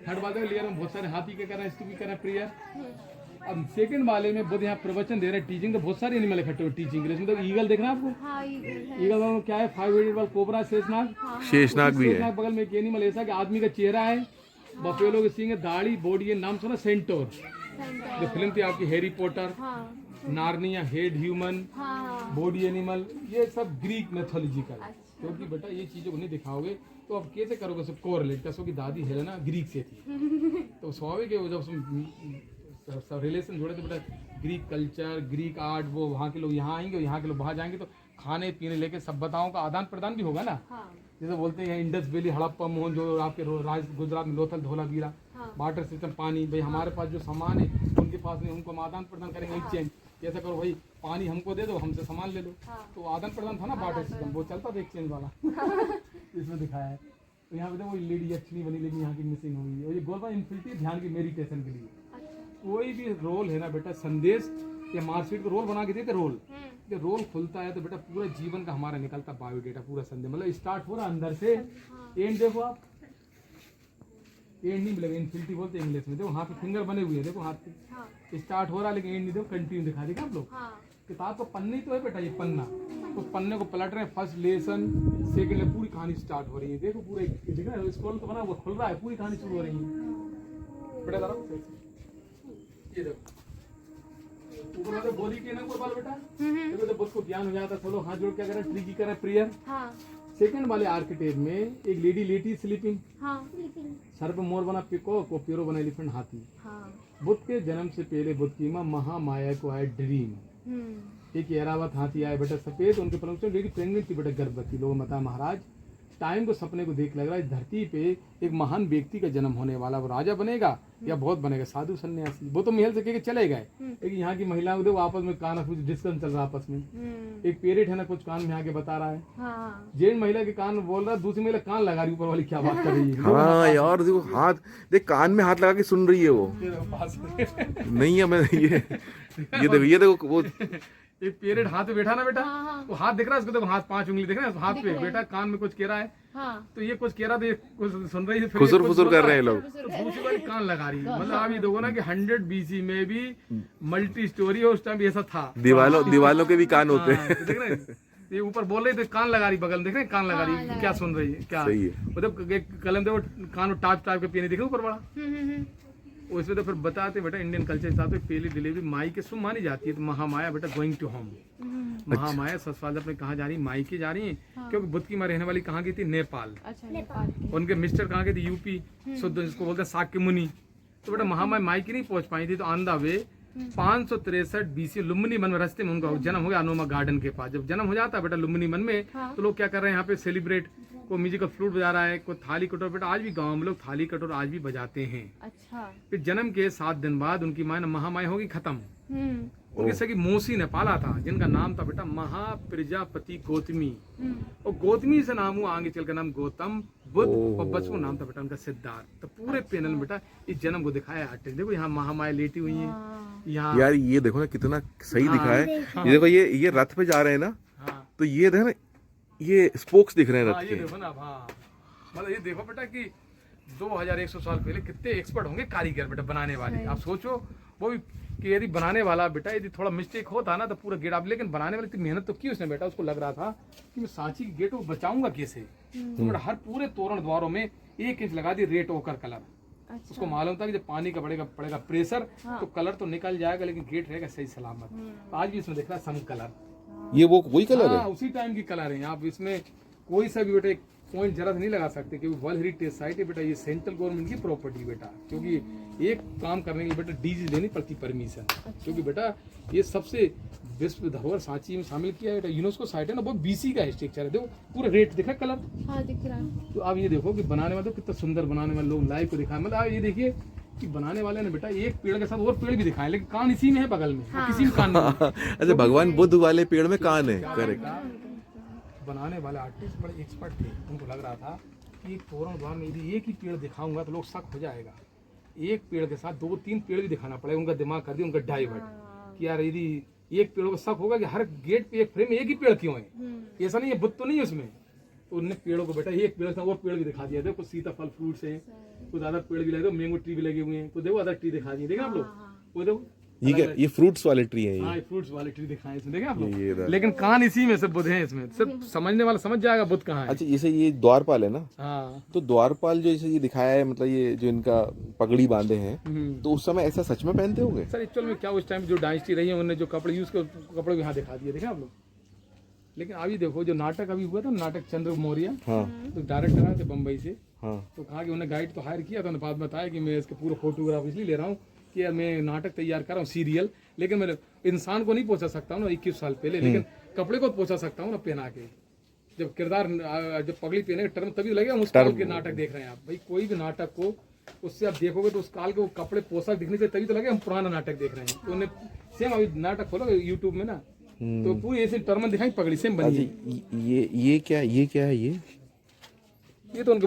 थर्ड बात है लेयर में बहुत सारे हाथी के कर रहे हैं, स्तूप कर रहे हैं, प्रेयर। अब सेकंड वाले में बुद्ध यहाँ प्रवचन दे रहे हैं, टीचिंग। तो बहुत सारे एनिमल इकट्ठे हो टीचिंग के लिए। इसमें तो ईगल देखना आपको? हाँ, ईगल में क्या है? 5 हेडेड वाला कोबरा, शेषनाग। शेषनाग भी है। बगल में एक एनिमल ऐसा कि आदमी का चेहरा है, बफेलो के सींग है, दाढ़ी, बॉडी है। नाम सुना? सेंटोर। जो फिल्म थी आपकी Harry Potter, Narnia, head human, body animal, ये सब ग्रीक मैथोलॉजी का है। क्योंकि बेटा ये चीजों को नहीं दिखाओगे तो आप कैसे करोगे? सब कोरिलेट। कसो की दादी हेलेना ग्रीक से थी, तो स्वाभाविक है जब सब रिलेशन जोड़े तो बेटा ग्रीक कल्चर, ग्रीक आर्ट, वो वहाँ के लोग यहाँ आएंगे, यहाँ के लोग वहाँ जाएंगे, तो खाने पीने लेके सभ्यताओं का आदान प्रदान भी होगा ना। जैसे बोलते हैं इंडस वैली, हड़प्पा, मोहन जो आपके गुजरात में लोथल, धोलावीरा, वाटर सिस्टम, पानी। भाई हमारे पास जो सामान है उनके पास नहीं, उनको हम आदान प्रदान करेंगे, एक्सचेंज। ऐसा करो भाई, पानी हमको दे दो, हमसे सामान ले लो। तो आदान प्रदान था ना वाटर सिस्टम, वो चलता था एक्सचेंज वाला। इसमें दिखाया है। तो यहाँ पे देखो लेडी अच्छी नहीं बनी, लेकिन यहाँ की मिसिंग हुई है। ये गोल्फा इन्फिनिटी ध्यान की मेडिटेशन के लिए। कोई भी रोल है ना बेटा, संदेश या मार्कशीट को रोल बना के देते, रोल जब रोल खुलता है तो बेटा पूरा जीवन का हमारा निकलता बायोडेटा, पूरा संदेश। मतलब स्टार्ट हो रहा अंदर से, एंड देखो आप, एंड नहीं मिलेगा। इन्फिनिटी बोलते हैं इंग्लिश में। देखो हाथ पे फिंगर बने हुए हैं, देखो हाथ पे स्टार्ट हो रहा है लेकिन एंड नहीं। देखो कंटिन्यू दिखा देगा आप लोग। किताब का पन्ना ही तो है बेटा, ये पन्ना। उस पन्ने को पलट रहे हैं, फर्स्ट लेसन सेकंड ले पूरी कहानी स्टार्ट हो रही है। देखो पूरे देख रहे हैं, स्क्रॉल तो बना वो खुल रहा है, पूरी कहानी शुरू हो रही है। बेटा जरा ये देखो ऊपर वाले बोली के ना ऊपर वाला बेटा, देखो तो बुद्ध को ज्ञान हो जाता, चलो हाथ जोड़ क्या करें, ट्री की करें प्रेयर। सेकंड वाले आर्किटेक्ट में एक लेडी लेटी स्लीपिंग, सर पे मोर बना पिकॉक और पैरों बना एलिफेंट हाथी। बुद्ध के जन्म से पहले बुद्ध की माँ महामाया को आया ड्रीम, एक ऐरावत हाथी आया बेटा सफेद, उनके पलंग से लेडी प्रेग्नेंट थी बेटा, गर्भवती। लोग बता महाराज टाइम को सपने को देख लग रहा है धरती पे एक महान व्यक्ति का जन्म होने वाला, वो राजा बनेगा या बहुत बनेगा साधु सन्यासी। वो तो महल से कह चले गए, लेकिन यहाँ की महिलाओं को आपस में कान कुछ डिस्कशन चल रहा आपस में। एक पेरेट है ना कुछ कान में आके बता रहा है, जैन महिला के कान बोल रहा, दूसरी महिला कान लगा रही ऊपर वाली क्या बात कर रही है। हाँ यार देखो हाथ देख, कान में हाथ लगा के सुन रही है वो। नहीं है मैं ये देखो वो एक पेरेट हाथ पे बैठा ना बेटा, तो हाथ दिख रहा है उसको, देखो हाथ 5 उंगली दिख रहा है हाथ पे, बेटा कान में कुछ कह रहा है। तो ये कुछ कह रहा था, ये कुछ सुन रही है, खुसुर कर रहे हैं लोग, तो दूसरी बार कान लगा रही है। मतलब आप ये देखो ना कि 100 BC में भी मल्टी स्टोरी है, उस टाइम भी ऐसा था, दीवालों के भी कान होते हैं। देख रहे हैं ये ऊपर बोल रही, तो कान लगा रही, बगल में देख रहे हैं कान लगा रही, क्या सुन रही है क्या। मतलब एक कलम देखो कान टाप के पीने देखे ऊपर बड़ा, उसमें तो फिर बताते बेटा इंडियन कल्चर हिसाब से पहली डिलीवरी माई के शुभ मानी जाती है। तो महामाया बेटा गोइंग टू होम, महामाया ससुराल अपने कहाँ जा रही, माई के जा रही है, क्योंकि बुद्ध की माँ रहने वाली कहाँ गई थी, नेपाल। उनके मिस्टर कहाँ गए थे, यूपी, शुद्ध जिसको बोलते हैं शाक्य मुनि। तो बेटा महामाया माई की नहीं पहुंच पाई थी, तो on the way 563 BC Lumbini मन में रास्ते में उनका जन्म हो गया, अनोमा गार्डन के पास। जब जन्म हो जाता है बेटा लुम्बिनी मन में, तो लोग क्या कर रहे हैं यहाँ पे सेलिब्रेट, कोई म्यूजिकल फ्लूट बजा रहा है, कोई थाली कटोर, बेटा आज भी गांव में लोग थाली कटोर आज भी बजाते हैं। अच्छा। फिर जन्म के 7 दिन बाद उनकी माँ महामाया होगी खत्म। उनके सगी मौसी ने पाला था, जिनका नाम था बेटा महाप्रजापति गौतमी, और गौतमी से नाम हुआ आगे चल का नाम गौतम बुद्ध, और बचपन नाम था बेटा उनका सिद्धार्थ। तो पूरे पैनल में बेटा इस जन्म को दिखाया आर्टिस्ट। देखो यहाँ महामाया लेटी हुई है, यहाँ यार ये देखो ना कितना सही दिखा है। ये देखो ये रथ पे जा रहे हैं ना, तो ये देखो ना ये स्पोक्स दिख रहे हैं रथ के। ये देखो ना, हाँ मतलब ये देखो बेटा कि 2100 साल पहले कितने एक्सपर्ट होंगे कारीगर बेटा बनाने वाले। आप सोचो वो भी कि यदि बनाने वाला बेटा यदि थोड़ा मिस्टेक होता ना तो पूरा गेट आप, लेकिन बनाने वाले इतनी मेहनत तो की उसने बेटा, उसको लग रहा था कि मैं सांची के गेट को बचाऊंगा कैसे। तो बेटा हर पूरे तोरण द्वारों में 1 इंच लगा दी रेड ओकर कलर। अच्छा। उसको मालूम था कि जब पानी का पड़ेगा प्रेशर, तो कलर तो निकल जाएगा लेकिन गेट रहेगा सही सलामत। आज भी इसमें देख रहा है सम कलर, ये वो वही कलर है, उसी टाइम की कलर है। आप इसमें कोई सा भी बेटा एक पॉइंट जरा नहीं लगा सकते, क्योंकि वर्ल्ड हेरिटेज साइट है बेटा, ये सेंट्रल गवर्नमेंट की प्रॉपर्टी बेटा, क्योंकि एक काम करने के लिए बेटा डीजी लेनी पड़ती परमिशन। क्योंकि बेटा ये सबसे विश्व धरोहर सांची में शामिल किया है बेटा, यूनेस्को साइट है ना, बहुत BC का स्ट्रक्चर है। देखो पूरा रेट दिखा कलर, हाँ दिख रहा है। तो आप ये देखो कि बनाने वाले कितना सुंदर बनाने वाले लोग लाइव को दिखाए। मतलब आप ये देखिए कि बनाने वाले ने बेटा एक पेड़ के साथ और पेड़ भी दिखाए, लेकिन कान इसी में है बगल में, किसी में कान नहीं। अच्छा भगवान बुद्ध वाले पेड़ में कान है, करेक्ट। बनाने वाले आर्टिस्ट बड़े एक्सपर्ट थे, उनको लग रहा था कि तोरण द्वार में यदि एक ही पेड़ दिखाऊंगा तो लोग शक हो जाएगा, एक पेड़ के साथ 2-3 पेड़ भी दिखाना पड़ेगा। उनका दिमाग कर दिया उनका डाइवर्ट कि यार यदि एक पेड़ को शक होगा कि हर गेट पे एक फ्रेम में एक ही पेड़ क्यों है, ऐसा नहीं है, बुद्ध तो नहीं है उसमें। तो उन्होंने पेड़ों को बेटा एक पेड़ था वो पेड़ भी दिखा दिया। देखो कुछ सीताफल फ्रूट्स हैं, कुछ अदर पेड़ भी लगे, मैंगो ट्री भी लगे हुए हैं, कुछ देखो अदर ट्री दिखा दिए, देखा आप लोग, वो देखो ये फ्रूट्स वाले ट्री है। हाँ फ्रूट्स वाले ट्री दिखाए इसमें, देखे आप लोग। लेकिन कान इसी में से बुद्ध है, इसमें सिर्फ समझने वाला समझ जाएगा बुद्ध कहाँ है। अच्छा जैसे ये द्वारपाल है ना, हाँ तो द्वारपाल जो जैसे ये दिखाया है, मतलब ये जो इनका पगड़ी बांधे हैं, तो उस समय ऐसा सच में पहनते होंगे सर? एक्चुअल में क्या उस टाइम जो डायनेस्टी रही है उन्होंने जो कपड़े यूज कर कपड़े यहाँ दिखा दिए, देखे आप लोग। लेकिन अभी देखो जो नाटक अभी हुआ था, नाटक चंद्र मौर्य, तो डायरेक्टर आए थे बम्बई से, तो कहा कि उन्होंने गाइड तो हायर किया था, उन्होंने बाद बताया कि मैं इसके पूरा फोटोग्राफ इसलिए ले रहा हूँ कि यार मैं नाटक तैयार कर रहा हूँ सीरियल, लेकिन मैं इंसान को नहीं पहुंचा सकता हूँ ना 21 साल पहले, लेकिन कपड़े को पहुंचा सकता हूँ ना पहना के। जब किरदार जब पगड़ी पहने टर्म तभी लगेगा उस काल के नाटक देख रहे हैं आप। भाई कोई भी नाटक को उससे आप देखोगे तो उस काल के वो कपड़े पोशाक दिखने चाहिए, तभी तो लगे हम पुराना नाटक देख रहे हैं। तो उन्हें सेम अभी नाटक खोलो यूट्यूब में ना, तो पूरी ऐसी टर्म दिखाई पगड़ी सेम बनी है। ये क्या है ये तो उनके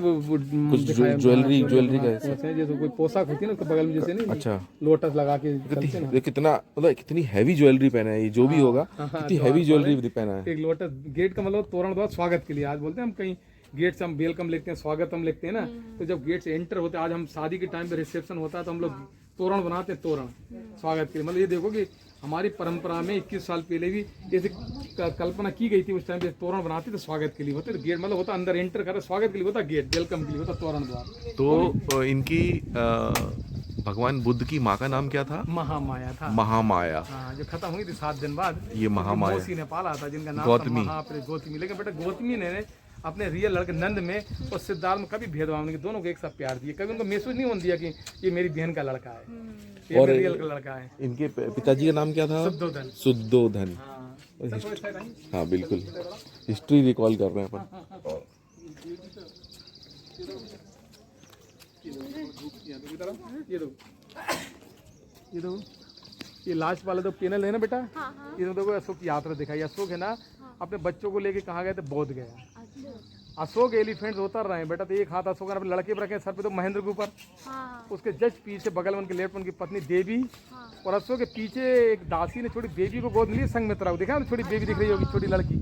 ज्वेलरी का है, जैसे कोई पोशाक होती है ना उसके बगल में जैसे नहीं, अच्छा लोटस लगा के कितना मतलब कितनी हैवी ज्वेलरी पहना है ये, जो भी होगा कितनी हैवी ज्वेलरी पहना है। एक लोटस गेट का मतलब तोरण द्वार स्वागत के लिए, आज बोलते हैं हम कहीं गेट से हम वेलकम लिखते हैं, स्वागतम लिखते हैं ना, तो जब गेट से एंटर होते हैं, आज हम शादी के टाइम पे रिसेप्शन होता है तो हम लोग तोरण बनाते हैं, तोरण स्वागत के लिए। मतलब ये देखो कि हमारी परंपरा में 21 साल पहले भी ऐसे कल्पना की गई थी। उस टाइम पे तोरण बनाते तो स्वागत के लिए होते, तो गेट मतलब होता अंदर एंटर कर स्वागत के लिए होता, गेट वेलकम के लिए होता, तोरण द्वार। तो इनकी भगवान बुद्ध की माँ का नाम क्या था? महामाया था। महामाया। हाँ, जो खत्म हुई थी 7 दिन बाद। ये महामाया मौसी ने पाला था, जिनका नाम गौतमी। गौतमी। लेकिन बेटा गौतमी ने अपने रियल लड़के नंद में और सिद्धार्थ में कभी भेदभाव नहीं, दोनों को एक साथ प्यार दिया, कभी उनको महसूस नहीं होने दिया कि ये मेरी बहन का लड़का है, ये और रियल का लड़का है। इनके पिताजी का नाम क्या था? शुद्धोधन। शुद्धोधन। हाँ बिल्कुल, हिस्ट्री रिकॉल कर रहे हैं अपन। ये लास्ट वाला तो पैनल है ना बेटा, ये देखो अशोक की यात्रा दिखाई। अशोक है ना, अपने बच्चों को लेके कहाँ गए थे? बोध गया। अशोक एलिफेंट्स उतर रहे हैं बेटा, तो एक हाथ अशोक ने अपने लड़के पर रखे सर पे, तो महेंद्र के ऊपर, उसके जस्ट पीछे बगल में उनके लेफ्ट उनकी पत्नी देवी, और अशोक के पीछे एक दासी ने छोटी बेबी को गोद मिली, संगमित्रा को देखा, छोटी बेबी दिख रही होगी, छोटी लड़की।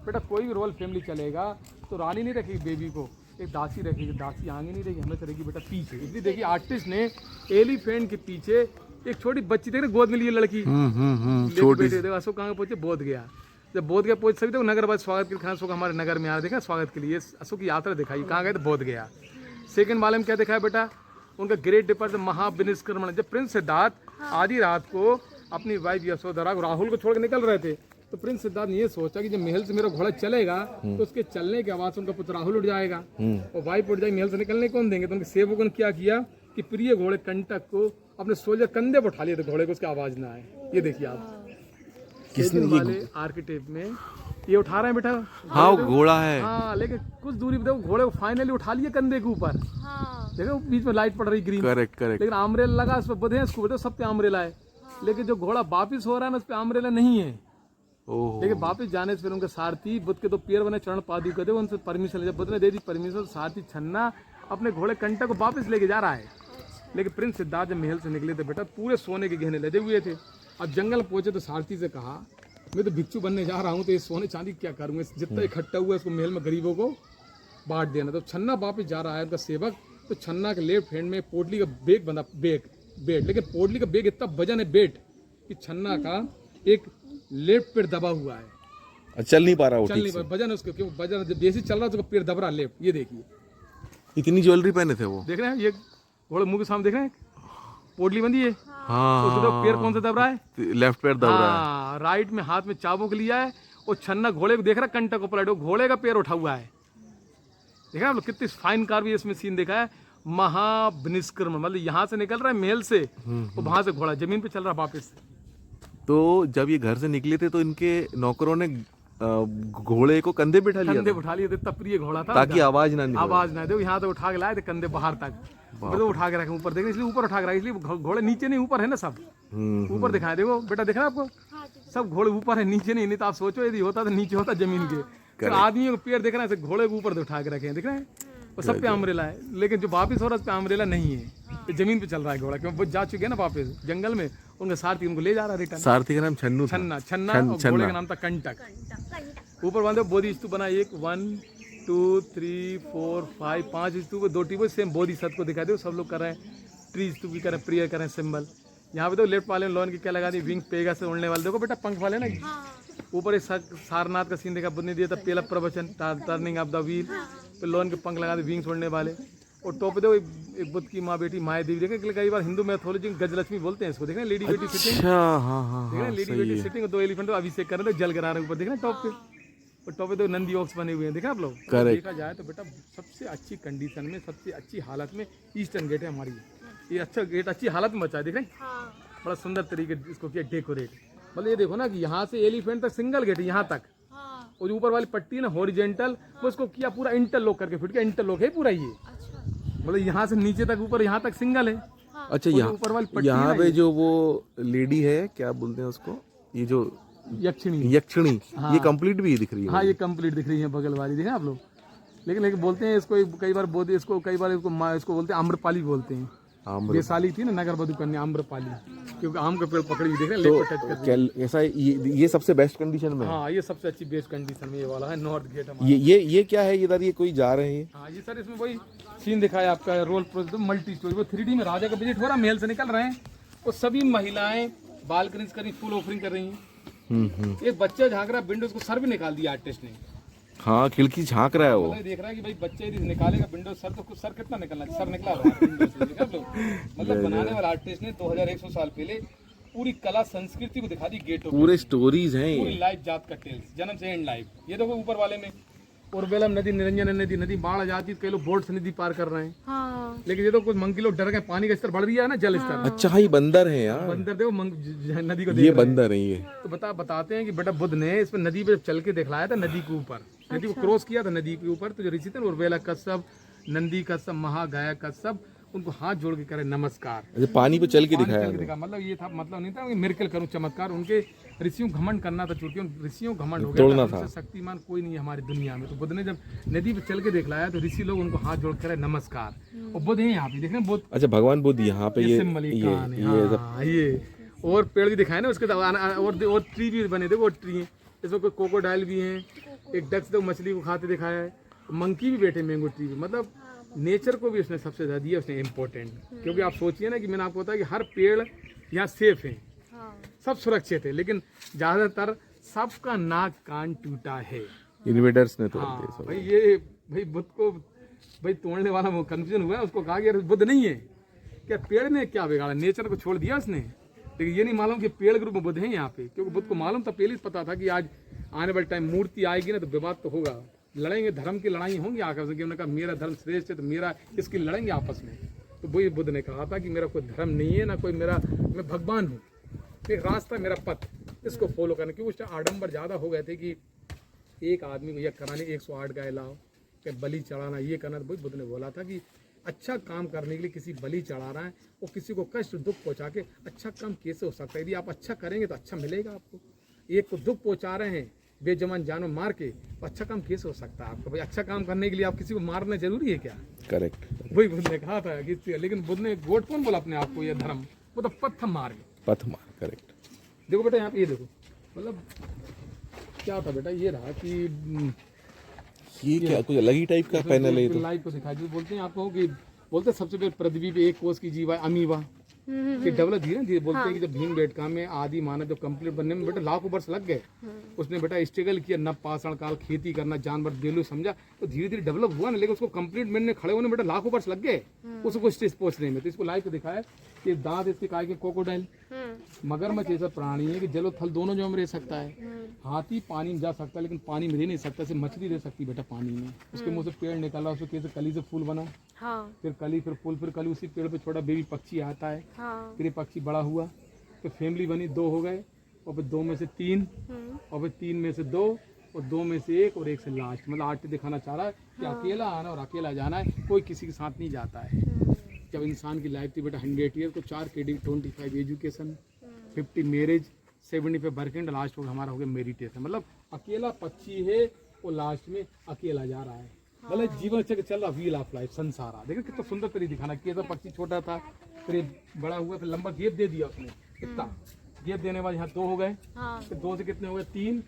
बेटा कोई भी रॉयल फैमिली चलेगा तो रानी नहीं रखेगी बेबी को, एक दासी रखेगी। दासी आगे नहीं रहेगी, हमेशा रहेगी बेटा पीछे। इसलिए देखिए आर्टिस्ट ने एलिफेंट के पीछे एक छोटी बच्ची देख रहे, गोद में ली लड़की, छोटी। देखो अशोक कहाँ पहुंचे? बोध गया। जब बोध गया पहुंच सभी, तो नगर बाद स्वागत के लिए अशोक हमारे नगर में आ रहा, देखा स्वागत के लिए अशोक की यात्रा दिखाई। कहाँ गए? तो बोध गया। सेकंड वाले में क्या दिखाया बेटा? उनका ग्रेट डिपार्चर महाविनिष्क्रमण। जब प्रिंस सिद्धार्थ आधी रात को अपनी वाइफ यशोधरा राहुल को छोड़ के निकल रहे थे, तो प्रिंस सिद्धार्थ ने ये सोचा कि जब महल से मेरा घोड़ा चलेगा तो उसके चलने के आवाज से उनका पुत्र राहुल उठ जाएगा और वाइफ उठ जाएगी, महल से निकलने कौन देंगे। तो उनके सेवकों ने क्या किया कि प्रिय घोड़े कंटक को अपने सोल्जर कंधे पर उठा लिए थे, घोड़े को उसकी आवाज ना आए। ये देखिए आप, किसने वाले आर्किटेक्ट में ये उठा रहे हैं बेटा। हाँ घोड़ा है। हाँ, लेकिन कुछ दूरी पे देखो घोड़े को फाइनली उठा लिए कंधे के ऊपर। देखो बीच में लाइट पड़ रही ग्रीन। करेक्ट। लेकिन आमरेला लगा, उस पर बधे हैं, इसको सब पे आमरेला है। लेकिन जो घोड़ा वापिस हो रहा है ना, उस पे आमरेला नहीं है। लेकिन वापिस जाने से फिर उनके सारथी, बुद्ध के 2 पैर बने चरण पादुका थे, उनसे परमिशन, जब बुद्ध ने दे दी परमिशन, सारथी छन्ना अपने घोड़े कंटक को वापस लेके जा रहा है। लेकिन प्रिंस सिद्धार्थ जब महल से निकले थे बेटा, पूरे सोने के गहने लदे हुए थे। अब जंगल पहुंचे तो सारथी से कहा, मैं तो भिक्षु बनने जा रहा हूँ, तो ये सोने चांदी क्या करूँगा, जितना इकट्ठा हुआ है उसको महल में गरीबों को बांट देना। तो छन्ना वापस जा रहा है उनका सेवक, तो छन्ना के लेफ्ट हैंड में पोटली का बैग बंधा, बेट, लेकिन पोटली का बैग इतना वजन है बेट कि छन्ना का एक लेफ्ट पैर दबा हुआ है, चल नहीं पा रहा, चल नहीं पा रहा, वजन है उसके, क्यों वजन जब बेसी चल रहा है तो पैर दब रहा लेफ्ट। ये देखिए, इतनी ज्वेलरी पहने थे वो, देख रहे हैं, ये घोड़े मुंह के सामने देख रहे हैं, पोटली बंधी है। हाँ, उसको पैर कौन सा दब रहा है? लेफ्ट पैर दब रहा है। राइट में हाथ में चाबुक लिया है, और छन्ना घोड़े को देख रहा है, कंटक को पलट, घोड़े का पैर उठा हुआ है। देखा आप लोग, कितनी फाइन कार्व इसमें सीन देखा है। महाविनिष्क्रमण मतलब यहाँ से निकल रहा है महल से, और वहां से घोड़ा जमीन पे चल रहा वापिस। तो जब ये घर से निकले थे तो इनके नौकरों ने घोड़े को कंधे बिठा लिया, कंधे बिठा लिए थे, तब प्रिय घोड़ा था, ताकि आवाज ना निकले। आवाज ना दे। यहाँ तो उठा के लाए थे कंधे बाहर तक, तो उठा के रखे ऊपर, देखिए इसलिए ऊपर उठा के रखे, इसलिए घोड़े नीचे नहीं ऊपर है ना, सब ऊपर दिखाए। देखो बेटा, दिख रहा है आपको, सब घोड़े ऊपर है, नीचे नहीं। नहीं तो आप सोचो यदि होता तो नीचे होता जमीन के। तो आदमियों के पैर दिख रहा है, घोड़े के ऊपर उठा के रखे हैं, दिख रहे हैं, और सब पे अम्ब्रेला है। लेकिन जो वापिस हो रहा है उस पे अम्ब्रेला नहीं है, तो जमीन पे चल रहा है घोड़ा, क्योंकि वो जा चुके हैं ना वापस जंगल में। उनका सारथी उनको ले जा रहा है रिटर्न। सारथी का नाम छन्नू था। छन्ना और घोड़े का नाम था कंटक। ऊपर बांधे बोधि स्तूप बना, 1 2 3 4 5 5 स्तूप, 2 टीबो सेम बोधि सत को दिखा दो, सब लोग कर रहे हैं। ट्री स्तूप भी कर रहे हैं, प्रिय कर रहे हैं, सिंबल। यहाँ पे तो लेफ्ट वाले लॉन की क्या लगा दी, विंग पेगा से उड़ने वाले, देखो बेटा पंख वाले ना। ऊपर एक सारनाथ का सीन देखा, बुद्ध ने दिया था पहला प्रवचन, टर्निंग ऑफ द व्हील, तो लॉन के पंख लगा दे, विंग्स उड़ने वाले। और टॉप पे देखो एक बुद्ध की माँ बेटी माया देवी, देखें कई बार हिंदू मैथोलॉजी में गजलक्ष्मी बोलते हैं इसको, देखें लेडी बेटी सिटिंग, देखें लेडी बेटी सिटिंग, 2 एलिफेंट तो अभिषेक कर रहे, जल गिरा रहे ऊपर, देखें टॉप पे। और टॉप पे तो नंदी ऑक्स बने हुए हैं, देखा आप लोग। देखा जाए तो बेटा सबसे अच्छी कंडीशन में, सबसे अच्छी हालत में ईस्टर्न गेट है हमारी। ये अच्छा गेट अच्छी हालत में बचा है, देख रहे हैं, बड़ा सुंदर तरीके इसको किया डेकोरेट। मतलब ये देखो ना कि यहाँ से एलिफेंट तक सिंगल गेट है, यहाँ तक, और जो ऊपर वाली पट्टी है ना हॉरिजेंटल, वो उसको किया पूरा इंटरलॉक करके फिट किया, इंटरलॉक है पूरा ये। मतलब यहाँ से नीचे तक, ऊपर यहाँ तक सिंगल है। अच्छा, यहाँ पे जो वो लेडी है, क्या बोलते हैं उसको, ये जो यक्षिणी, ये कंप्लीट भी दिख रही है। हाँ, ये कंप्लीट दिख रही है बगल वाली, देखें आप लोग। लेकिन बोलते हैं इसको कई बार बोलते, इसको कई बार इसको बोलते हैं आम्रपाली बोलते हैं। वैशाली थी ना नगर वधु कन्या आम्रपाली, क्योंकि आम का पेड़ पकड़ी देख रहे हैं, तो ऐसा ये सबसे बेस्ट कंडीशन में। हाँ, ये सबसे अच्छी बेस्ट कंडीशन में ये वाला है, नॉर्थ गेट हमारा। ये क्या है इधर, ये कोई जा रहे हैं? हाँ, ये सर इसमें वही सीन दिखाया आपका, रोल मल्टी स्टोरी, वो 3D में राजा का विजिट हो रहा, महल से निकल रहे हैं, और सभी महिलाएं बालकनी करी फुल ऑफरिंग कर रही हैं। एक बच्चा झांक रहा विंडोज को, सर भी निकाल दिया आर्टिस्ट ने। हाँ खिड़की झांक रहा है वो, देख रहा है कि भाई बच्चे यदि निकालेगा विंडोज सर तो सर कितना निकलना, सर निकला रहा है विंडोज से, देख लो। मतलब बनाने वाला आर्टिस्ट ने 2100 साल पहले पूरी कला संस्कृति को दिखा दी गेटों पे। पूरे स्टोरीज हैं पूरी ये। लाइफ जात का टेल्स, जन्म से एंड लाइफ। ये देखो ऊपर वाले में उर्वेलम नदी, निरंजन नदी बाढ़ आ जाती है, कई लोग बोट से नदी पार कर रहे हैं। हाँ। लेकिन ये तो कुछ मंकी लोग डर गए, पानी का स्तर बढ़ गया है ना, जल स्तर। अच्छा हाँ, ये बंदर है यार, बंदर देखो नदी को ये देख रहे हैं। बंदर है ये। तो बताते हैं कि बेटा बुद्ध ने इसमें नदी पे चल के दिखलाया था, नदी के ऊपर, नदी को क्रॉस किया था नदी के ऊपर। तो जो ऋषि थे ना, उर्वेला कश्यप, नंदी कश्यप, महागाय कश्यप, उनको हाथ जोड़ के करे नमस्कार। अच्छा पानी पे चल के पानी दिखाया चल के दिखा, मतलब ये था, मतलब नहीं था कि मिरेकल करूं, चमत्कार। उनके ऋषियों को घमंड करना था, चूंकि उन ऋषियों को घमंड हो गया तोड़ना था, था। उनसे शक्तिमान कोई नहीं है हमारी दुनिया में। तो बुद्ध ने जब नदी पे चल के दिखलाया तो ऋषि लोग उनको हाथ जोड़ कर नमस्कार। और बुद्ध है यहाँ पे, देख रहे हैं बुद्ध, अच्छा भगवान बुद्ध यहाँ पे ये सिंबल ये कान है, ये हाँ, ये और पेड़ भी दिखाए ना उसके साथ, और ट्री भी बने, देखो ट्री है, इसमें कोई कोकोडाइल भी है, एक डक्स तो मछली को खाते दिखाया है, मंकी भी बैठे मैंगो ट्री पे। मतलब नेचर को भी उसने सबसे ज्यादा दिया उसने इम्पोर्टेंट। क्योंकि आप सोचिए ना कि मैंने आपको बताया कि हर पेड़ यहाँ सेफ है, सब सुरक्षित है, लेकिन ज्यादातर सबका नाक कान टूटा है, इन्वेडर्स ने तोड़ हाँ, दिए सब। भाई ये भाई बुद्ध को भाई तोड़ने वाला वो कंफ्यूजन हुआ है, उसको कहा कि यार बुद्ध नहीं है क्या, पेड़ ने क्या बिगाड़ा, नेचर को छोड़ दिया उसने। लेकिन ये नहीं मालूम कि पेड़ के रूप में बुद्ध है यहाँ पे, क्योंकि बुद्ध को मालूम था, पहले पता था कि आज आने वाले टाइम मूर्ति आएगी ना तो विवाद तो होगा, लड़ेंगे, धर्म की लड़ाई होंगी आपस में। उन्होंने कहा मेरा धर्म श्रेष्ठ है तो मेरा, इसकी लड़ेंगे आपस में। तो वही बुद्ध ने कहा था कि मेरा कोई धर्म नहीं है ना कोई मेरा, मैं भगवान हूँ, एक रास्ता मेरा पथ, इसको फॉलो करना। क्योंकि उस टाइम आडम्बर ज़्यादा हो गए थे कि एक आदमी को यह कराने 108 गाय लाओ, क्या बलि चढ़ाना, ये करना। तो बुद्ध ने बोला था कि अच्छा काम करने के लिए किसी बलि चढ़ा रहा है और किसी को कष्ट दुख पहुंचा के अच्छा काम कैसे हो सकता है। यदि आप अच्छा करेंगे तो अच्छा मिलेगा आपको। एक को दुख पहुंचा रहे हैं बेजमान जानवर मार के, तो अच्छा काम कैसे हो सकता है आपका। भाई अच्छा काम करने के लिए आप किसी को मारना जरूरी है क्या? करेक्ट, वही बुद्ध ने कहा था कि, लेकिन बुद्ध ने गोट कौन बोला अपने आप को ये धर्म, वो तो पथ मार्ग, पथ मार्ग, करेक्ट। देखो बेटा यहाँ पे ये देखो, मतलब क्या था बेटा, ये रहा कि ये क्या कुछ अलग ही टाइप का पैनल है ये तो। लाइव को दिखाई जो बोलते हैं आपको कि बोलते हैं सबसे पहले पृथ्वी पे एक कोष की जीवा अमीबा कि डेवलप धीरे धीरे। बोलते हैं कि जब भीम बेटका में आदि मानव जब कंप्लीट बनने में बेटा लाखों वर्ष लग गए, उसने बेटा स्ट्रगल किया, नव पाषाण काल, खेती करना, जानवर देलू समझा, तो धीरे धीरे डेवलप हुआ ना। लेकिन उसको कंप्लीट बनने खड़े होने बेटा लाखों वर्ष लग गए उसको स्टेज पहुंचने में। तो इसको लाइव को दिखाया कि दांत इसके काय के कोकोडाइल, मगरमच्छ ऐसा प्राणी है कि जल और थल दोनों जो में रह सकता है। हाथी पानी में जा सकता है लेकिन पानी में रह नहीं सकता, सिर्फ मछली रह सकती बेटा पानी में। उसके मुंह से पेड़ निकाला, उसको कैसे कली से फूल बना, फिर कली, फिर फूल, फिर कली, उसी पेड़ पे छोटा बेबी पक्षी आता है, फिर ये पक्षी बड़ा हुआ, फिर फैमिली बनी, 2 हो गए, और फिर 2 में से 3, और फिर 3 में से 2, और 2 में से 1, और 1 से लास्ट। मतलब आर्ट दिखाना चाह रहा है कि अकेला आना और अकेला जाना है, कोई किसी के साथ नहीं जाता है। जब इंसान की लाइफ थी बेटा 100 ईयर, तो 4 KD, 25 education, 50 marriage, 75 work and, last हो हमारा हो गया मेडिटेशन। मतलब अकेला पक्षी है और लास्ट में अकेला जा रहा है। मतलब जीवन चल रहा, व्हील ऑफ लाइफ, संसार। देखो कितना सुंदर तरीके दिखाना, कैसा पक्षी छोटा था, फिर बड़ा हुआ, फिर लंबा गैप दे दिया उसने, कितना गैप देने के बाद यहाँ 2 हो गए, फिर 2 से कितने हो गए 3,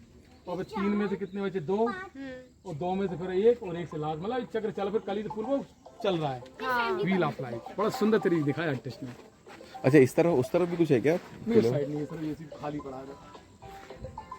और फिर 3 में से कितने बचे 2, और 2 में से फिर 1, और 1 से लास्ट। मतलब चक्र चल, फिर कली फूल वो चल रहा है, व्हील ऑफ लाइफ। बड़ा सुंदर तरीके दिखाया आर्टिस्ट ने। अच्छा इस तरफ उस तरफ भी कुछ है क्या? नहीं, साइड नहीं है सर, ये सिर्फ खाली पड़ा है।